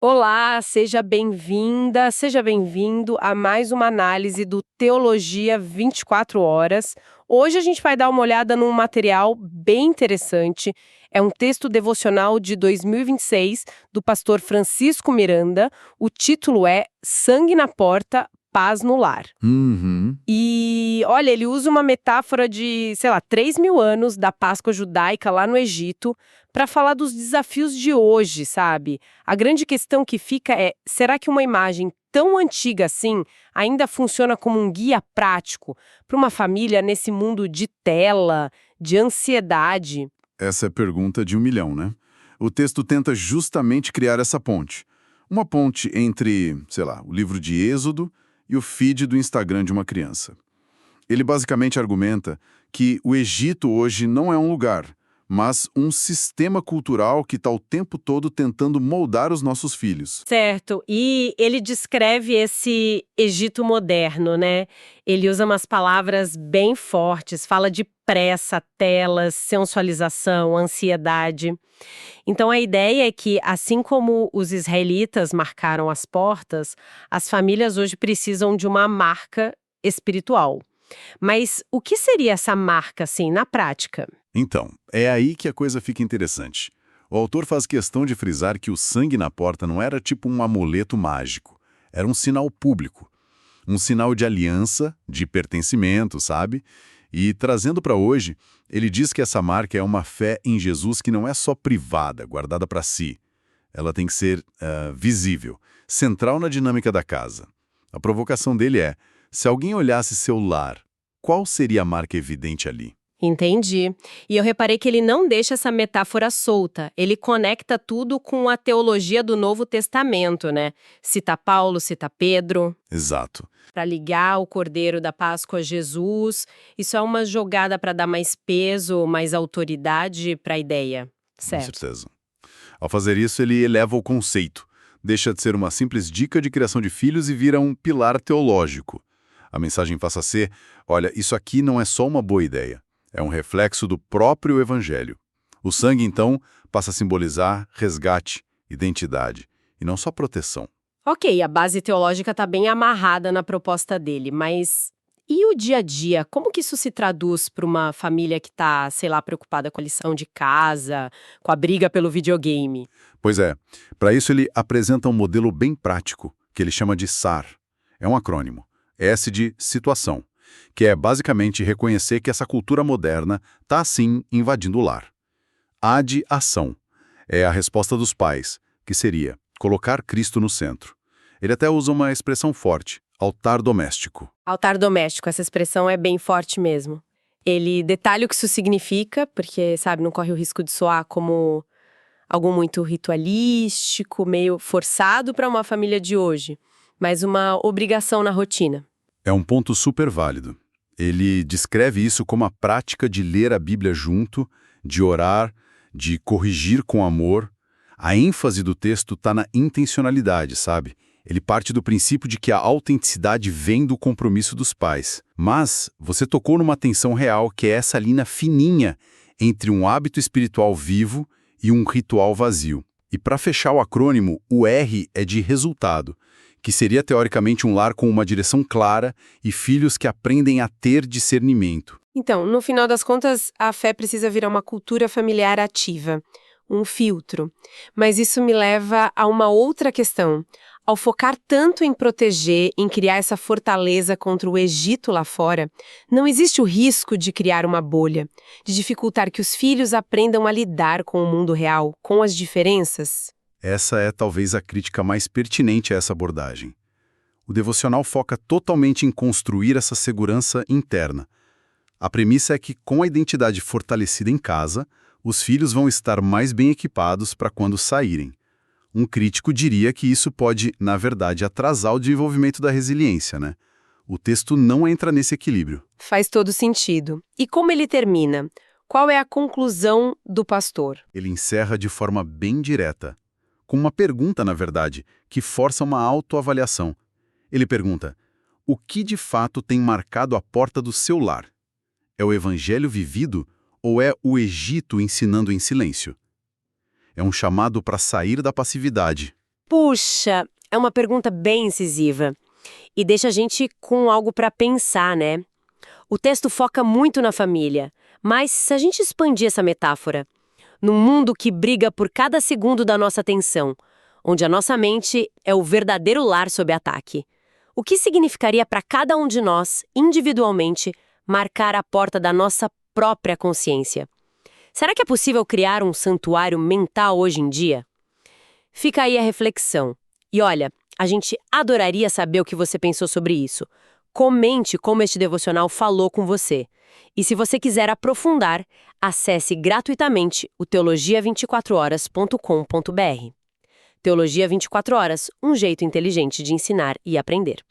Olá, seja bem-vinda, seja bem-vindo a mais uma análise do Teologia 24 Horas. Hoje a gente vai dar uma olhada num material bem interessante. É um texto devocional de 2026 do pastor Francisco Miranda. O título é Sangue na Porta, Paz no Lar. Uhum. E, olha, ele usa uma metáfora de, sei lá, 3.000 anos da Páscoa judaica lá no Egito para falar dos desafios de hoje, sabe? A grande questão que fica é, será que uma imagem tão antiga assim ainda funciona como um guia prático para uma família nesse mundo de tela, de ansiedade? Essa é a pergunta de 1 milhão, né? O texto tenta justamente criar essa ponte. Uma ponte entre, sei lá, o livro de Êxodo e o feed do Instagram de uma criança. Ele basicamente argumenta que o Egito hoje não é um lugar, mas um sistema cultural que está o tempo todo tentando moldar os nossos filhos. Certo, e ele descreve esse Egito moderno, né? Ele usa umas palavras bem fortes, fala de pressa, telas, sensualização, ansiedade. Então a ideia é que, assim como os israelitas marcaram as portas, as famílias hoje precisam de uma marca espiritual. Mas o que seria essa marca, assim, na prática? Então, é aí que a coisa fica interessante. O autor faz questão de frisar que o sangue na porta não era tipo um amuleto mágico. Era um sinal público. Um sinal de aliança, de pertencimento, sabe? E trazendo para hoje, ele diz que essa marca é uma fé em Jesus que não é só privada, guardada para si. Ela tem que ser visível, central na dinâmica da casa. A provocação dele é, se alguém olhasse seu lar, qual seria a marca evidente ali? Entendi. E eu reparei que ele não deixa essa metáfora solta. Ele conecta tudo com a teologia do Novo Testamento, né? Cita Paulo, cita Pedro, Exato. para ligar o Cordeiro da Páscoa a Jesus. Isso é uma jogada para dar mais peso, mais autoridade para a ideia. Com Certo. certeza. Ao fazer isso, ele eleva o conceito. Deixa de ser uma simples dica de criação de filhos e vira um pilar teológico. A mensagem passa a ser, olha, isso aqui não é só uma boa ideia. É um reflexo do próprio Evangelho. O sangue, então, passa a simbolizar resgate, identidade, e não só proteção. Ok, a base teológica está bem amarrada na proposta dele, mas e o dia a dia? Como que isso se traduz para uma família que está, sei lá, preocupada com a lição de casa, com a briga pelo videogame? Pois é, para isso ele apresenta um modelo bem prático, que ele chama de SAR. É um acrônimo. S de situação, que é basicamente reconhecer que essa cultura moderna está, sim, invadindo o lar. A de ação. É a resposta dos pais, que seria colocar Cristo no centro. Ele até usa uma expressão forte, altar doméstico. Altar doméstico, essa expressão é bem forte mesmo. Ele detalha o que isso significa, porque, sabe, não corre o risco de soar como algo muito ritualístico, meio forçado para uma família de hoje, mas uma obrigação na rotina. É um ponto super válido. Ele descreve isso como a prática de ler a Bíblia junto, de orar, de corrigir com amor. A ênfase do texto está na intencionalidade, sabe? Ele parte do princípio de que a autenticidade vem do compromisso dos pais. Mas você tocou numa tensão real, que é essa linha fininha entre um hábito espiritual vivo e um ritual vazio. E para fechar o acrônimo, o R é de resultado, que seria teoricamente um lar com uma direção clara e filhos que aprendem a ter discernimento. Então, no final das contas, a fé precisa virar uma cultura familiar ativa, um filtro. Mas isso me leva a uma outra questão. Ao focar tanto em proteger, em criar essa fortaleza contra o Egito lá fora, não existe o risco de criar uma bolha, de dificultar que os filhos aprendam a lidar com o mundo real, com as diferenças? Essa é talvez a crítica mais pertinente a essa abordagem. O devocional foca totalmente em construir essa segurança interna. A premissa é que, com a identidade fortalecida em casa, os filhos vão estar mais bem equipados para quando saírem. Um crítico diria que isso pode, na verdade, atrasar o desenvolvimento da resiliência, né? O texto não entra nesse equilíbrio. Faz todo sentido. E como ele termina? Qual é a conclusão do pastor? Ele encerra de forma bem direta, com uma pergunta, na verdade, que força uma autoavaliação. Ele pergunta, o que de fato tem marcado a porta do seu lar? É o evangelho vivido ou é o Egito ensinando em silêncio? É um chamado para sair da passividade. Puxa, é uma pergunta bem incisiva. E deixa a gente com algo para pensar, né? O texto foca muito na família, mas se a gente expandir essa metáfora, num mundo que briga por cada segundo da nossa atenção, onde a nossa mente é o verdadeiro lar sob ataque, o que significaria para cada um de nós, individualmente, marcar a porta da nossa própria consciência? Será que é possível criar um santuário mental hoje em dia? Fica aí a reflexão. E olha, a gente adoraria saber o que você pensou sobre isso. Comente como este devocional falou com você. E se você quiser aprofundar, acesse gratuitamente o teologia24horas.com.br. Teologia 24 horas, um jeito inteligente de ensinar e aprender.